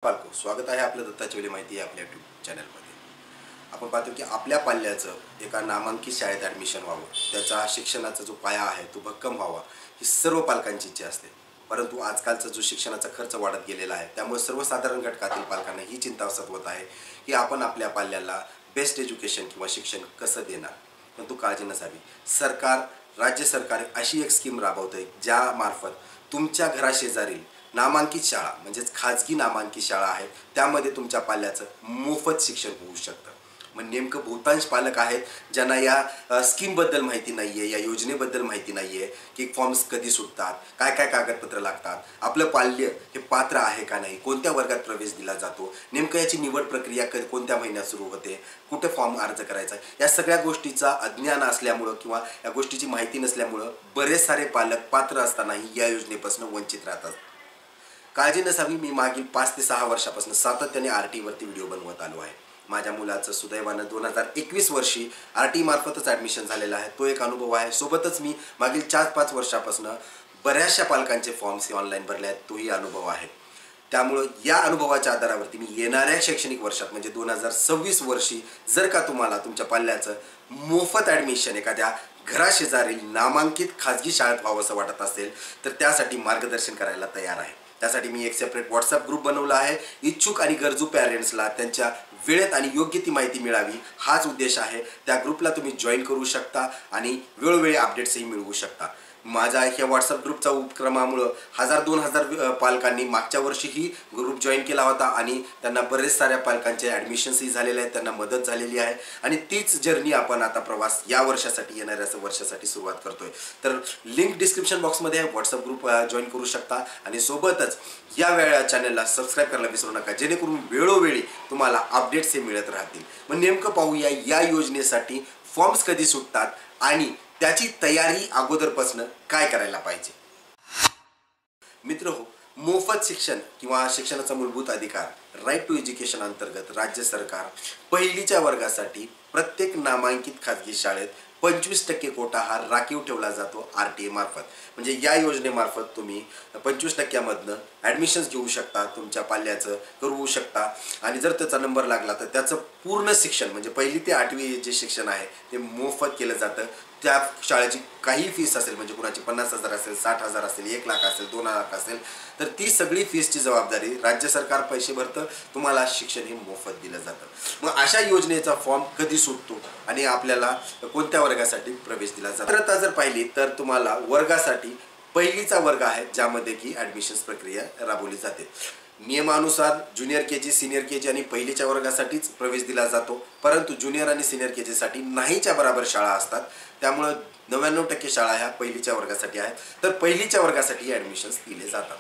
पालको स्वागत आहे आपलं दत्ता चौले माहिती आहे आपल्या यूट्यूब चॅनलमध्ये. आपण पाहतो की आपल्या पाल्याचं एका नामांकित शाळेत ॲडमिशन व्हावं, त्याचा शिक्षणाचा जो पाया आहे तो भक्कम व्हावा, ही सर्व पालकांची इच्छा असते. परंतु आजकालचा जो शिक्षणाचा खर्च वाढत गेलेला आहे त्यामुळे सर्वसाधारण घटकातील पालकांना ही चिंता सतवत आहे की आपण आपल्या पाल्याला बेस्ट एज्युकेशन किंवा शिक्षण कसं देणार. पण तू काळजी नसावी. सरकार, राज्य सरकार अशी एक स्कीम राबवते ज्यामार्फत तुमच्या घराशेजारील नामांकित शाळा म्हणजेच खाजगी नामांकित शाळा आहेत त्यामध्ये तुमच्या पाल्याचं मोफत शिक्षण होऊ शकतं. मग नेमकं बहुतांश पालक आहेत ज्यांना या स्कीमबद्दल माहिती नाही आहे, या योजनेबद्दल माहिती नाही आहे की फॉर्म्स कधी सुटतात, काय काय कागदपत्र लागतात, आपलं पाल्य हे पात्र आहे का नाही, कोणत्या वर्गात प्रवेश दिला जातो, नेमकं याची निवड प्रक्रिया कोणत्या महिन्यात सुरू होते, कुठे फॉर्म अर्ज करायचा, या सगळ्या गोष्टीचा अज्ञान असल्यामुळं किंवा या गोष्टीची माहिती नसल्यामुळं बरेच सारे पालक पात्र असतानाही या योजनेपासून वंचित राहतात. काळजी नसावी. मी मागील 5 ते 6 वर्षापासून सातत्याने RT वरती व्हिडिओ बनवत आलो आहे. माझ्या मुलाचं सुदैवानं 2021 वर्षी RT मार्फतच ॲडमिशन झालेलं आहे, तो एक अनुभव आहे. सोबतच मी मागील 4-5 वर्षापासून बऱ्याचशा पालकांचे फॉर्म्स ऑनलाईन भरले आहेत, तोही अनुभव आहे. त्यामुळं या अनुभवाच्या आधारावरती मी येणाऱ्या शैक्षणिक वर्षात म्हणजे 2026 वर्षी जर का तुम्हाला तुमच्या पाल्याचं मोफत ॲडमिशन एखाद्या घराशेजारील नामांकित खाजगी शाळेत व्हावं असं वाटत असेल तर त्यासाठी मार्गदर्शन करायला तयार आहे. त्यासाठी मी एक सेपरेट व्हॉट्सअप ग्रुप बनवला आहे. इच्छुक आणि गरजू पॅरेंट्सला त्यांच्या वेळेत आणि योग्य ती माहिती मिळावी हाच उद्देश आहे. त्या ग्रुपला तुम्ही जॉईन करू शकता आणि वेळोवेळी अपडेट्सही मिळवू शकता. माझ्या ह्या व्हॉट्सअप ग्रुपचा उपक्रमामुळं 1000-2000 पालकांनी मागच्या वर्षीही ग्रुप जॉईन केला होता आणि त्यांना बरेच साऱ्या पालकांचे ॲडमिशन्सही झालेले आहेत, त्यांना मदत झालेली आहे. आणि तीच जर्नी आपण आता प्रवास या वर्षासाठी, येणाऱ्या वर्षासाठी सुरुवात करतोय. तर लिंक डिस्क्रिप्शन बॉक्समध्ये आहे, व्हॉट्सअप ग्रुप जॉईन करू शकता. आणि सोबतच या वेळा चॅनलला सबस्क्राईब करायला विसरू नका, जेणेकरून वेळोवेळी तुम्हाला अपडेट्स हे मिळत राहतील. मग नेमकं पाहूया या योजनेसाठी फॉर्म्स कधी सुटतात आणि त्याची तयारी अगोदरपासून काय करायला पाहिजे. मित्रहो, मोफत शिक्षण किंवा शिक्षणाचा मूलभूत अधिकार राईट टू एज्युकेशन अंतर्गत राज्य सरकार पहिलीच्या वर्गासाठी प्रत्येक नामांकित खाजगी शाळेत 25% कोटा हा राखीव ठेवला जातो RTA मार्फत. म्हणजे या योजनेमार्फत तुम्ही 25%मधनं ॲडमिशन्स घेऊ शकता, तुमच्या पाल्याचं करू शकता. आणि जर त्याचा नंबर लागला तर त्याचं पूर्ण शिक्षण म्हणजे 1ली ते 8वी जे शिक्षण आहे ते मोफत केलं जातं. त्या शाळेची काही फीस असेल म्हणजे कुणाची 50,000 असेल, 60,000 असेल, 1,00,000 असेल, 2,00,000 असेल, तर ती सगळी फीसची जबाबदारी राज्य सरकार पैसे भरतं, तुम्हाला शिक्षण हे मोफत दिलं जातं. मग अशा योजनेचा फॉर्म कधी सुटतो आणि आपल्याला कोणत्या वर्गासाठी प्रवेश दिला जातो. तर जर पाहिली तर तुम्हाला वर्गासाठी पहिलीचा वर्ग आहे ज्यामध्ये की ॲडमिशन्स प्रक्रिया राबवली जाते. नियमानुसार ज्युनियर KG, सिनियर KG आणि पहिलीच्या वर्गासाठीच प्रवेश दिला जातो. परंतु ज्युनियर आणि सिनियर KGसाठी नाहीच्या बराबर शाळा असतात, त्यामुळं 99% शाळा ह्या पहिलीच्या वर्गासाठी आहेत. तर पहिलीच्या वर्गासाठी ॲडमिशन्स दिले जातात.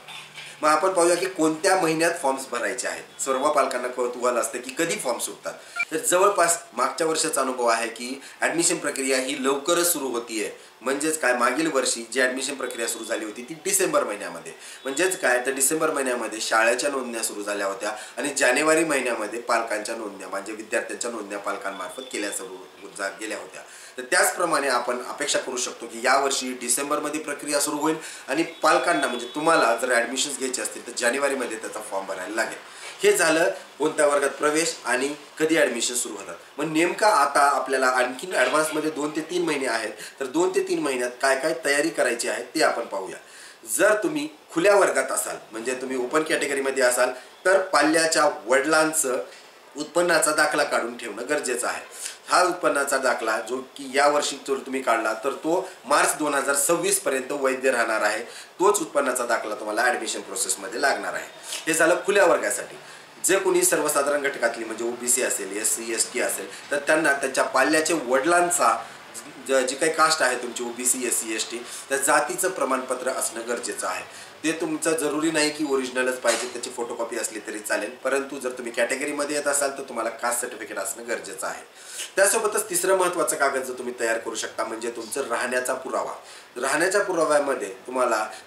मग आपण पाहूया की कोणत्या महिन्यात फॉर्म्स भरायचे आहेत. सर्व पालकांना कौतूहल असतं की कधी फॉर्म सुटतात. तर जवळपास मागच्या वर्षाचा अनुभव आहे की ॲडमिशन प्रक्रिया ही लवकरच सुरू होतीये. म्हणजेच काय, मागील वर्षी जी ॲडमिशन प्रक्रिया सुरू झाली होती ती डिसेंबर महिन्यामध्ये. म्हणजेच काय, तर डिसेंबर महिन्यामध्ये शाळेच्या नोंदण्या सुरू झाल्या होत्या आणि जानेवारी महिन्यामध्ये पालकांच्या नोंदण्या म्हणजे विद्यार्थ्यांच्या नोंदण्या पालकांमार्फत गेल्या होत्या. तर त्याचप्रमाणे आपण अपेक्षा करू शकतो की यावर्षी डिसेंबरमध्ये प्रक्रिया सुरू होईल आणि पालकांना म्हणजे तुम्हाला जर ॲडमिशन्स घ्यायचे असतील तर जानेवारीमध्ये त्याचा फॉर्म भरायला लागेल. हे झालं कोणत्या वर्गात प्रवेश आणि कधी ॲडमिशन सुरू होतात. मग नेमका आता आपल्याला आणखीन ॲडव्हान्समध्ये 2 ते 3 महिने आहेत. तर 2 ते 3 महिन्यात काय काय तयारी करायची आहे ते आपण पाहूया. जर तुम्ही खुल्या वर्गात असाल म्हणजे तुम्ही ओपन कॅटेगरीमध्ये असाल तर पाल्याच्या वडिलांचं उत्पन्नाचा दाखला काढून ठेवणं गरजेचं आहे. हा उत्पन्नाचा दाखला जो की यावर्षी जर तुम्ही काढला तर तो मार्च 2026 पर्यंत वैध राहणार आहे. तोच उत्पन्नाचा दाखला तुम्हाला ॲडमिशन प्रोसेसमध्ये लागणार आहे. हे झालं खुल्या वर्गासाठी. जे कोणी सर्वसाधारण घटकातली म्हणजे OBC असेल, SC ST असेल तर त्यांना त्यांच्या पाल्याचे वडिलांचा जी काही कास्ट आहे तुमची OBC SC ST त्या जातीचं प्रमाणपत्र असणं गरजेचं आहे. ते तुमचं जरुरी नाही की ओरिजिनलच पाहिजे, त्याची फोटोकॉपी असली तरी चालेल. परंतु जर तुम्ही कॅटेगरीमध्ये येत असाल तर तुम्हाला कास्ट सर्टिफिकेट असणं गरजेचं आहे. त्यासोबतच तिसरं महत्त्वाचं कागद जर तुम्ही तयार करू शकता म्हणजे तुमचं राहण्याचा पुरावा. राहण्याच्या पुराव्यामध्ये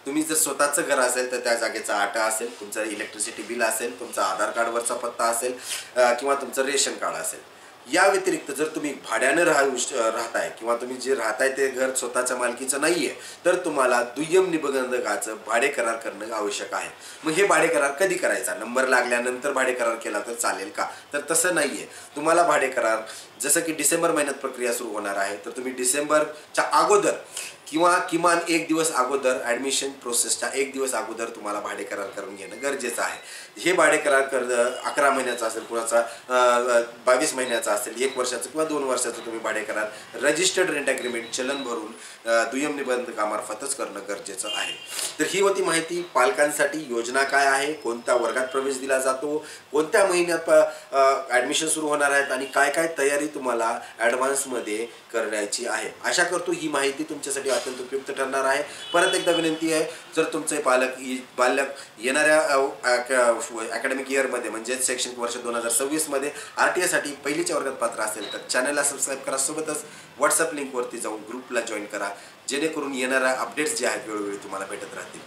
तुम्ही जर स्वतःचं घर असेल तर त्या जागेचा आटा असेल, तुमचं इलेक्ट्रिसिटी बिल असेल, तुमचा आधार कार्डवरचा पत्ता असेल किंवा तुमचं रेशन कार्ड असेल. या व्यतिरिक्त जर तुम्ही भाड्यानं राहताय किंवा तुम्ही जे राहताय ते घर स्वतःच्या मालकीचं नाही आहे, तर तुम्हाला दुय्यम निबंधकाचं भाडे करार करणं आवश्यक आहे. मग हे भाडे करार कधी करायचा? नंबर लागल्यानंतर भाडे करार केला तर चालेल का? तर तसं नाही आहे. तुम्हाला भाडे करार जसं की डिसेंबर महिन्यात प्रक्रिया सुरू होणार आहे, तर तुम्ही डिसेंबरच्या अगोदर किंवा किमान 1 दिवस अगोदर ॲडमिशन प्रोसेसच्या 1 दिवस अगोदर तुम्हाला भाडे करार करून घेणं गरजेचं आहे. हे भाडे करार 11 महिन्याचा असेल, कुणाचा 22 महिन्याचा असेल, 1 वर्षाचं किंवा 2 वर्षाचं तुम्ही भाडे करार रजिस्टर्ड रेंट ॲग्रीमेंट चलन भरून दुय्यम निबंधकामार्फतच करणं गरजेचं आहे. तर ही होती माहिती. पालकांसाठी योजना काय आहे, कोणत्या वर्गात प्रवेश दिला जातो, कोणत्या महिन्यात ॲडमिशन सुरू होणार आहेत आणि काय काय तयारी तुम्हाला ॲडव्हान्समध्ये करण्याची आहे. आशा करतो ही माहिती तुमच्यासाठी अत्यंत उपयुक्त ठरणार आहे. परत एकदा विनंती आहे, जर तुमचे बालक येणाऱ्या अकॅडमिक इयरमध्ये म्हणजे शैक्षणिक वर्ष 2026 मध्ये RTI साठी पहिलीच्या वर्गात पात्र असेल तर चॅनलला सबस्क्राईब करा. सोबतच व्हॉट्सअप लिंकवरती जाऊन ग्रुपला जॉईन करा, जेणेकरून येणाऱ्या अपडेट्स जे आहेत वेळोवेळी तुम्हाला भेटत राहतील.